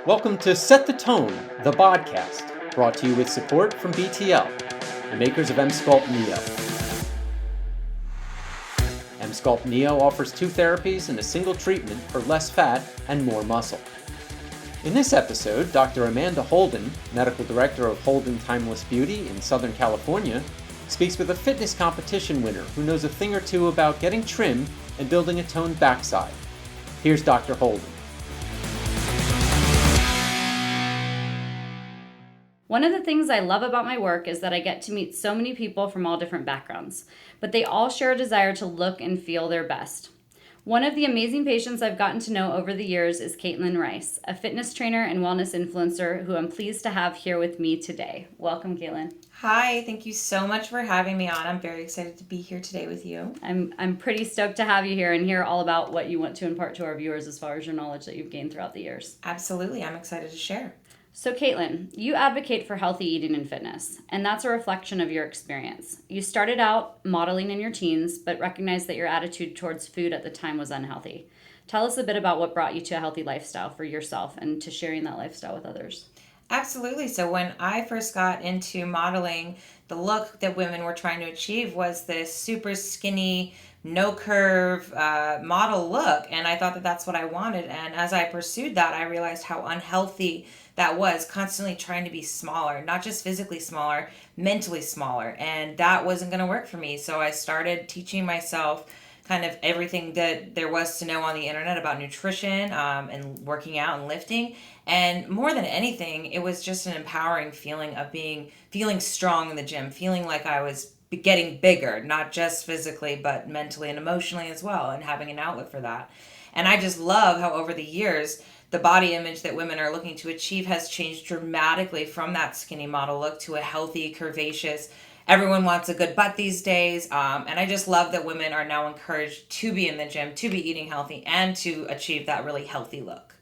Welcome to Set the Tone, the podcast, brought to you with support from BTL, the makers of Emsculpt NEO. Emsculpt NEO offers 2 therapies and a single treatment for less fat and more muscle. In this episode, Dr. Amanda Holden, Medical Director of Holden Timeless Beauty in Southern California, speaks with a fitness competition winner who knows a thing or two about getting trim and building a toned backside. Here's Dr. Holden. One of the things I love about my work is that I get to meet so many people from all different backgrounds, but they all share a desire to look and feel their best. One of the amazing patients I've gotten to know over the years is Caitlin Rice, a fitness trainer and wellness influencer who I'm pleased to have here with me today. Welcome, Caitlin. Hi, thank you so much for having me on. I'm very excited to be here today with you. I'm pretty stoked to have you here and hear all about what you want to impart to our viewers as far as your knowledge that you've gained throughout the years. Absolutely, I'm excited to share. So Caitlin, you advocate for healthy eating and fitness, and that's a reflection of your experience. You started out modeling in your teens, but recognized that your attitude towards food at the time was unhealthy. Tell us a bit about what brought you to a healthy lifestyle for yourself and to sharing that lifestyle with others. Absolutely. So when I first got into modeling, the look that women were trying to achieve was this super skinny, no curve model look. And I thought that that's what I wanted. And as I pursued that, I realized how unhealthy that was, constantly trying to be smaller, not just physically smaller, mentally smaller. And that wasn't going to work for me. So I started teaching myself kind of everything that there was to know on the internet about nutrition and working out and lifting. And more than anything, it was just an empowering feeling of feeling strong in the gym, feeling like I was getting bigger, not just physically, but mentally and emotionally as well, and having an outlet for that. And I just love how over the years, the body image that women are looking to achieve has changed dramatically from that skinny model look to a healthy, curvaceous. Everyone wants a good butt these days. And I just love that women are now encouraged to be in the gym, to be eating healthy, and to achieve that really healthy look.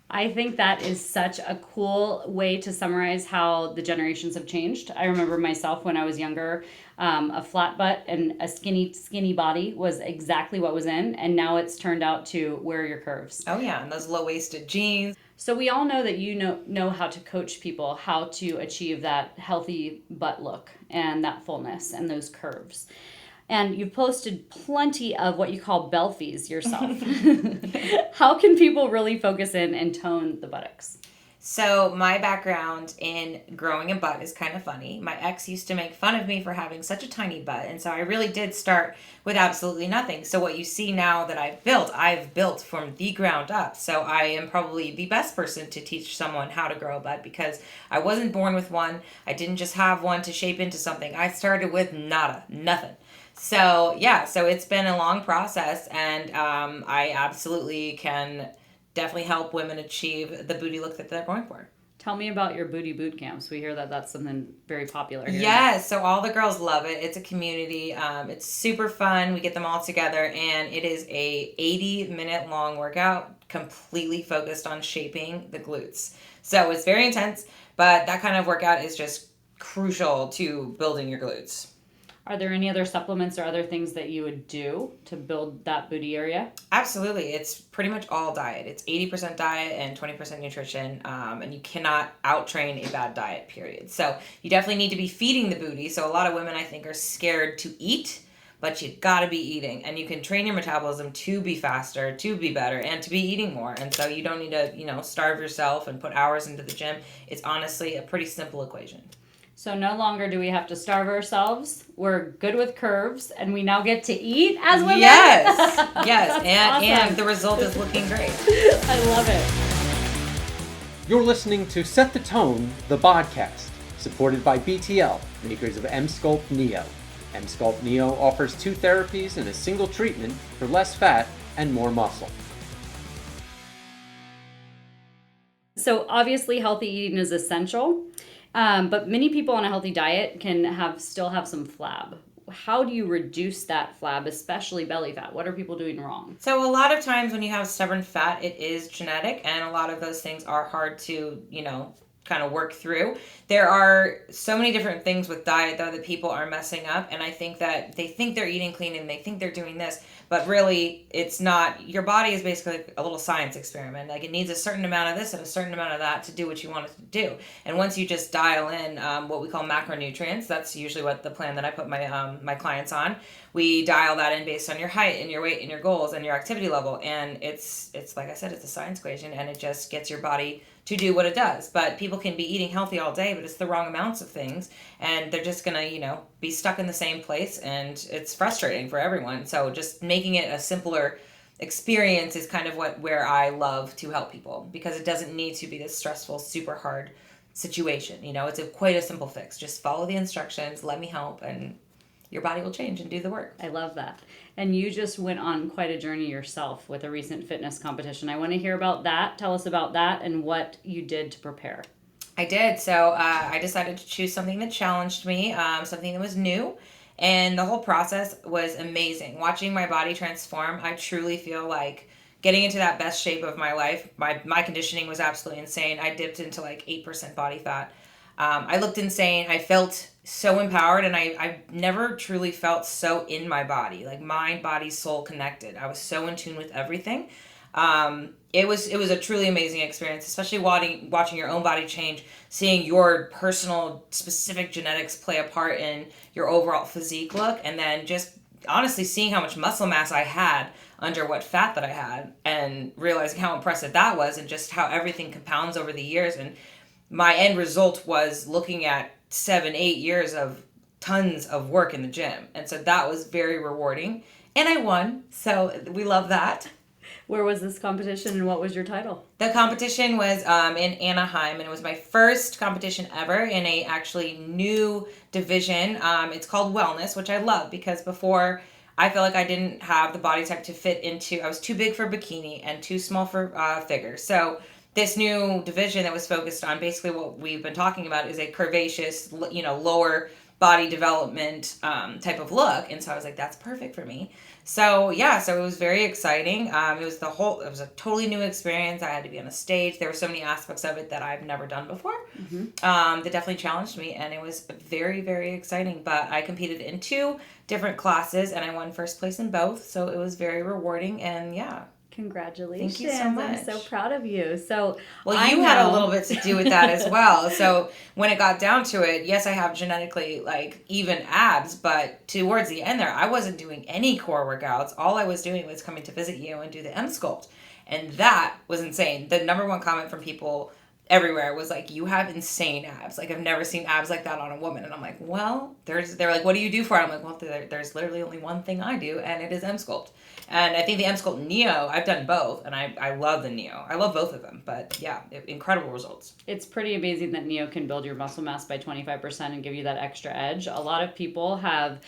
I think that is such a cool way to summarize how the generations have changed. I remember myself when I was younger, a flat butt and a skinny body was exactly what was in, and now it's turned out to wear your curves. Oh yeah, and those low-waisted jeans. So we all know that you know how to coach people, how to achieve that healthy butt look and that fullness and those curves. And you've posted plenty of what you call belfies yourself. How can people really focus in and tone the buttocks? So my background in growing a butt is kind of funny. My ex used to make fun of me for having such a tiny butt. And so I really did start with absolutely nothing. So what you see now that I've built from the ground up. So I am probably the best person to teach someone how to grow a butt because I wasn't born with one. I didn't just have one to shape into something. I started with nothing. So yeah, so it's been a long process, and I absolutely can definitely help women achieve the booty look that they're going for. Tell me about your booty boot camps. We hear that that's something very popular here. Yes, so all the girls love it. It's a community. It's super fun. We get them all together, and it is a 80-minute long workout completely focused on shaping the glutes. So it's very intense, but that kind of workout is just crucial to building your glutes. Are there any other supplements or other things that you would do to build that booty area? Absolutely. It's pretty much all diet. It's 80% diet and 20% nutrition, and you cannot out-train a bad diet, period. So you definitely need to be feeding the booty. So a lot of women, I think, are scared to eat, but you gotta be eating. And you can train your metabolism to be faster, to be better, and to be eating more. And so you don't need to, starve yourself and put hours into the gym. It's honestly a pretty simple equation. So no longer do we have to starve ourselves. We're good with curves, and we now get to eat as women. Yes, Awesome. and the result is looking great. I love it. You're listening to Set the Tone, the podcast, supported by BTL, makers of Emsculpt NEO. Emsculpt NEO offers 2 therapies and a single treatment for less fat and more muscle. So obviously healthy eating is essential. But many people on a healthy diet can still have some flab. How do you reduce that flab, especially belly fat? What are people doing wrong? So a lot of times when you have stubborn fat, it is genetic, and a lot of those things are hard to, kind of work through. There are so many different things with diet, though, that people are messing up. And I think that they think they're eating clean and they think they're doing this, but really it's not. Your body is basically a little science experiment. Like, it needs a certain amount of this and a certain amount of that to do what you want it to do. And once you just dial in what we call macronutrients, that's usually what the plan that I put my clients on. We dial that in based on your height and your weight and your goals and your activity level. And it's like I said, it's a science equation, and it just gets your body to do what it does. But people can be eating healthy all day, but it's the wrong amounts of things, and they're just gonna, be stuck in the same place, and it's frustrating for everyone. So just making it a simpler experience is kind of where I love to help people, because it doesn't need to be this stressful, super hard situation. It's quite a simple fix. Just follow the instructions, let me help, and your body will change and do the work. I love that. And you just went on quite a journey yourself with a recent fitness competition. I want to hear about that. Tell us about that and what you did to prepare. I did. So I decided to choose something that challenged me, something that was new. And the whole process was amazing. Watching my body transform, I truly feel like getting into that best shape of my life. My conditioning was absolutely insane. I dipped into like 8% body fat. I looked insane. I felt so empowered, and I never truly felt so in my body, like mind, body, soul connected. I was so in tune with everything. It was a truly amazing experience, especially watching your own body change, seeing your personal specific genetics play a part in your overall physique look, and then just honestly seeing how much muscle mass I had under what fat that I had, and realizing how impressive that was, and just how everything compounds over the years. And my end result was looking at 7-8 years of tons of work in the gym. And so that was very rewarding. And I won. So we love that. Where was this competition and what was your title? The competition was in Anaheim, and it was my first competition ever in a actually new division. It's called Wellness, which I love, because before I feel like I didn't have the body type to fit into. I was too big for bikini and too small for figure. So this new division that was focused on basically what we've been talking about is a curvaceous, lower body development type of look. And so I was like, that's perfect for me. So yeah, so it was very exciting. It was a totally new experience. I had to be on a stage. There were so many aspects of it that I've never done before. Mm-hmm. That definitely challenged me, and it was very, very exciting. But I competed in 2 different classes, and I won first place in both. So it was very rewarding, and yeah. Congratulations. Thank you so much. I'm so proud of you. So, well, you had a little bit to do with that as well. So when it got down to it, yes, I have genetically even abs, but towards the end there, I wasn't doing any core workouts. All I was doing was coming to visit you and do the Emsculpt. And that was insane. The number one comment from people everywhere was like, you have insane abs. Like, I've never seen abs like that on a woman. And I'm like, well, they're like, what do you do for it? I'm like, well, there's literally only one thing I do, and it is Emsculpt. And I think the Emsculpt NEO, I've done both, and I love the NEO. I love both of them, but yeah, incredible results. It's pretty amazing that NEO can build your muscle mass by 25% and give you that extra edge. A lot of people have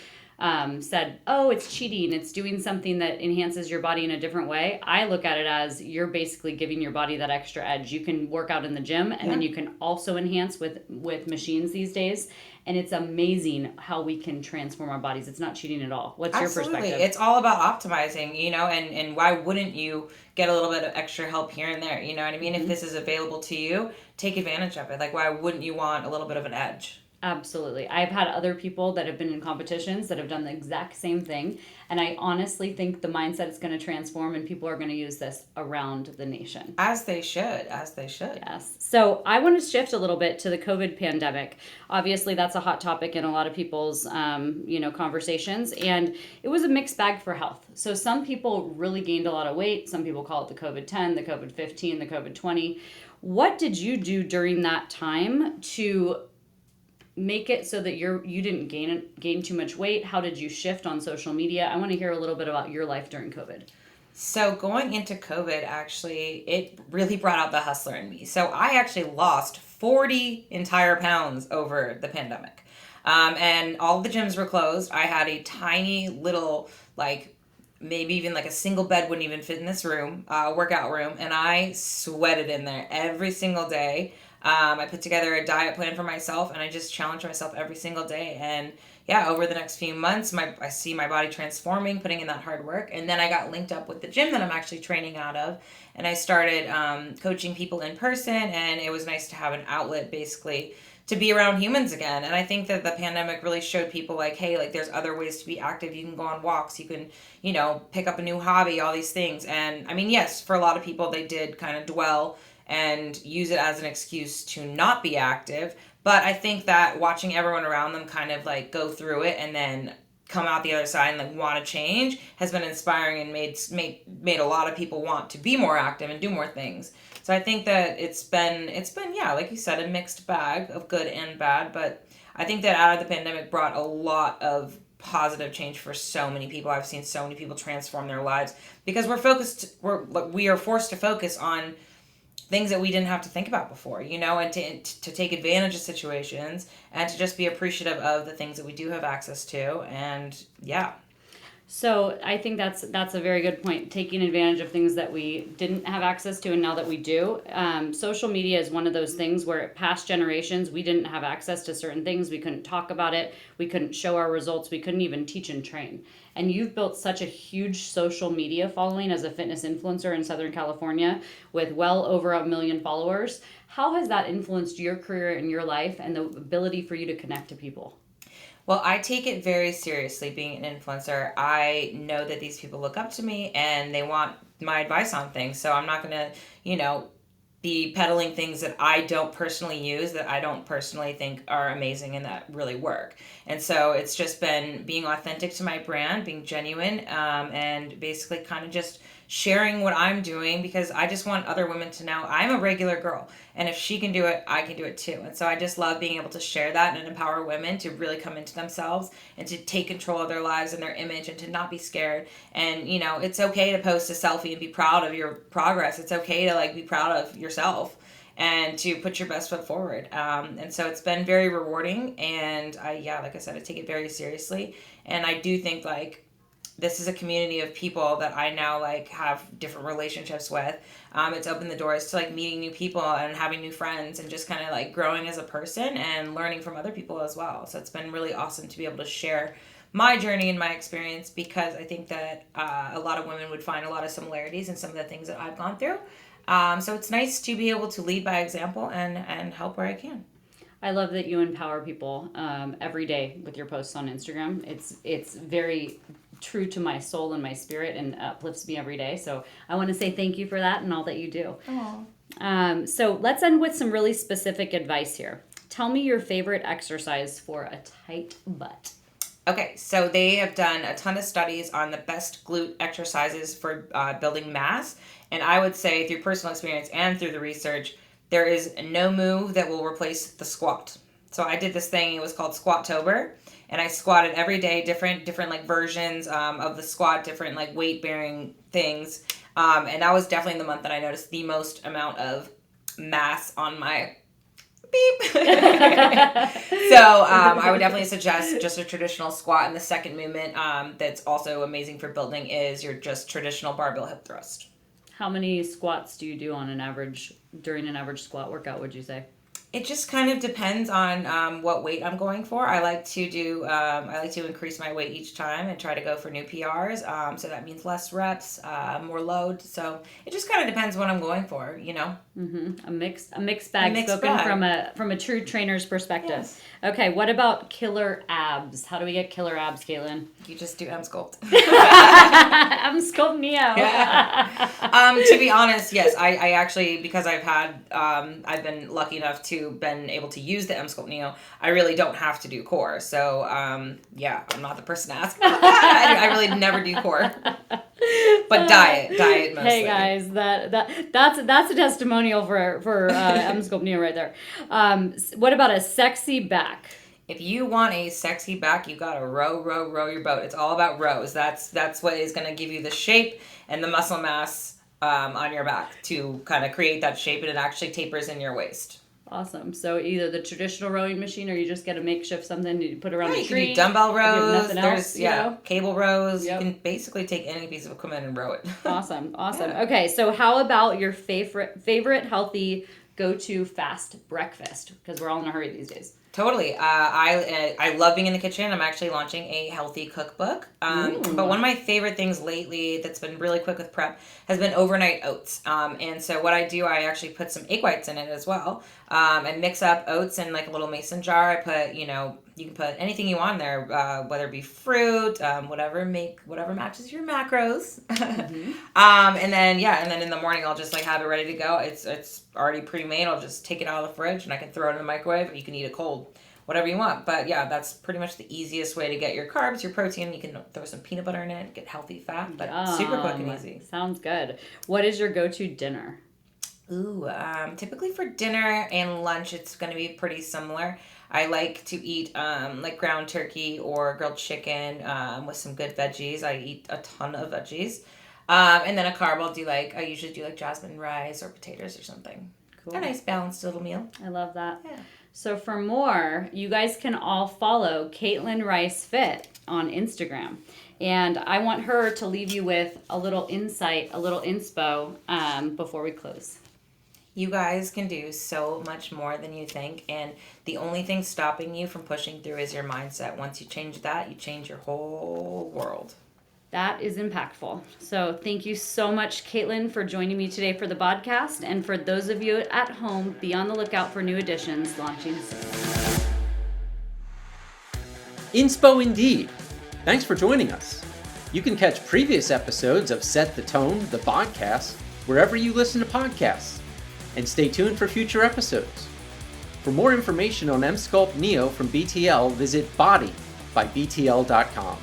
said, oh, it's cheating. It's doing something that enhances your body in a different way. I look at it as you're basically giving your body that extra edge. You can work out in the gym, and then you can also enhance with machines these days. And it's amazing how we can transform our bodies. It's not cheating at all. What's your perspective? It's all about optimizing, and why wouldn't you get a little bit of extra help here and there? You know what I mean? Mm-hmm. If this is available to you, take advantage of it. Like, why wouldn't you want a little bit of an edge? Absolutely. I've had other people that have been in competitions that have done the exact same thing. And I honestly think the mindset is going to transform, and people are going to use this around the nation. As they should. Yes. So I want to shift a little bit to the COVID pandemic. Obviously, that's a hot topic in a lot of people's, conversations. And it was a mixed bag for health. So some people really gained a lot of weight. Some people call it the COVID-10, the COVID-15, the COVID-20. What did you do during that time to make it so that you didn't gain too much weight? How did you shift on social media? I want to hear a little bit about your life during COVID. So going into COVID, actually, it really brought out the hustler in me. So I actually lost 40 entire pounds over the pandemic. And all the gyms were closed. I had a tiny little, maybe even a single bed wouldn't even fit in this room, workout room. And I sweated in there every single day. I put together a diet plan for myself, and I just challenged myself every single day. And, yeah, over the next few months, I see my body transforming, putting in that hard work. And then I got linked up with the gym that I'm actually training out of. And I started coaching people in person. And it was nice to have an outlet, basically, to be around humans again. And I think that the pandemic really showed people like, hey, like there's other ways to be active. You can go on walks. You can, pick up a new hobby, all these things. And I mean, yes, for a lot of people, they did kind of dwell and use it as an excuse to not be active. But I think that watching everyone around them kind of like go through it and then come out the other side and like want to change has been inspiring and made a lot of people want to be more active and do more things. So I think that it's been yeah, like you said, a mixed bag of good and bad, but I think that out of the pandemic brought a lot of positive change for so many people. I've seen so many people transform their lives because we are forced to focus on things that we didn't have to think about before, and to take advantage of situations and to just be appreciative of the things that we do have access to. And yeah. So I think that's a very good point, taking advantage of things that we didn't have access to and now that we do. Social media is one of those things where past generations, we didn't have access to certain things. We couldn't talk about it. We couldn't show our results. We couldn't even teach and train. And you've built such a huge social media following as a fitness influencer in Southern California with well over 1 million followers. How has that influenced your career and your life and the ability for you to connect to people? Well, I take it very seriously being an influencer. I know that these people look up to me and they want my advice on things. So I'm not going to, be peddling things that I don't personally use, that I don't personally think are amazing and that really work. And so it's just been being authentic to my brand, being genuine, and basically kind of just sharing what I'm doing because I just want other women to know I'm a regular girl. And if she can do it, I can do it too. And so I just love being able to share that and empower women to really come into themselves and to take control of their lives and their image and to not be scared. And, it's okay to post a selfie and be proud of your progress. It's okay to be proud of yourself and to put your best foot forward. And so it's been very rewarding. And like I said, I take it very seriously. And I do think this is a community of people that I now have different relationships with. It's opened the doors to meeting new people and having new friends and just kind of growing as a person and learning from other people as well. So it's been really awesome to be able to share my journey and my experience because I think that a lot of women would find a lot of similarities in some of the things that I've gone through. So it's nice to be able to lead by example and help where I can. I love that you empower people every day with your posts on Instagram. It's very true to my soul and my spirit and uplifts me every day. So I want to say thank you for that and all that you do. So let's end with some really specific advice here. Tell me your favorite exercise for a tight butt. Okay, so they have done a ton of studies on the best glute exercises for building mass. And I would say through personal experience and through the research, there is no move that will replace the squat. So I did this thing, it was called Squattober. And I squatted every day, different versions of the squat, different weight bearing things. And that was definitely the month that I noticed the most amount of mass on my beep. So I would definitely suggest just a traditional squat. And the second movement that's also amazing for building is your just traditional barbell hip thrust. How many squats do you do during an average squat workout, would you say? It just kind of depends on what weight I'm going for. I like to increase my weight each time and try to go for new PRs. So that means less reps, more load. So it just kind of depends what I'm going for, Mm-hmm. A mixed bag from a true trainer's perspective. Yes. Okay, what about killer abs? How do we get killer abs, Caitlin? You just do Emsculpt. Emsculpt NEO. Yeah. To be honest, yes, I actually, because I've been lucky enough to been able to use the Emsculpt NEO, I really don't have to do core. So I'm not the person to ask about that. I really never do core. But diet mostly. Hey guys, that's a testimonial for Emsculpt NEO right there. What about a sexy back? If you want a sexy back, you gotta row your boat. It's all about rows. That's what is gonna give you the shape and the muscle mass on your back to kind of create that shape, and it actually tapers in your waist. Awesome. So either the traditional rowing machine, or you just get a makeshift something to put around the tree. You can do dumbbell rows. There's cable rows. Yep. You can basically take any piece of equipment and row it. Awesome. Yeah. Okay, so how about your favorite healthy go-to fast breakfast? Because we're all in a hurry these days. Totally. I love being in the kitchen. I'm actually launching a healthy cookbook. But one of my favorite things lately that's been really quick with prep has been overnight oats. And so what I do, I actually put some egg whites in it as well. And mix up oats in like a little mason jar. I put, you can put anything you want in there, whether it be fruit, whatever matches your macros. And then in the morning I'll just like have it ready to go. It's already pre-made. I'll just take it out of the fridge and I can throw it in the microwave. You can eat it cold, whatever you want. But yeah, that's pretty much the easiest way to get your carbs, your protein. You can throw some peanut butter in it, get healthy fat, but super quick and easy. Sounds good. What is your go-to dinner? Ooh, typically for dinner and lunch, it's going to be pretty similar. I like to eat like ground turkey or grilled chicken with some good veggies. I eat a ton of veggies. And then a carb, I usually do like jasmine rice or potatoes or something. Cool. A nice balanced little meal. I love that. Yeah. So for more, you guys can all follow Caitlin Rice Fit on Instagram. And I want her to leave you with a little insight, a little inspo before we close. You guys can do so much more than you think, and the only thing stopping you from pushing through is your mindset. Once you change that, you change your whole world. That is impactful. So thank you so much, Caitlin, for joining me today for the podcast. And for those of you at home, be on the lookout for new editions launching soon. Inspo indeed. Thanks for joining us. You can catch previous episodes of Set the Tone, the podcast, wherever you listen to podcasts. And stay tuned for future episodes. For more information on Emsculpt NEO from BTL, visit body by btl.com.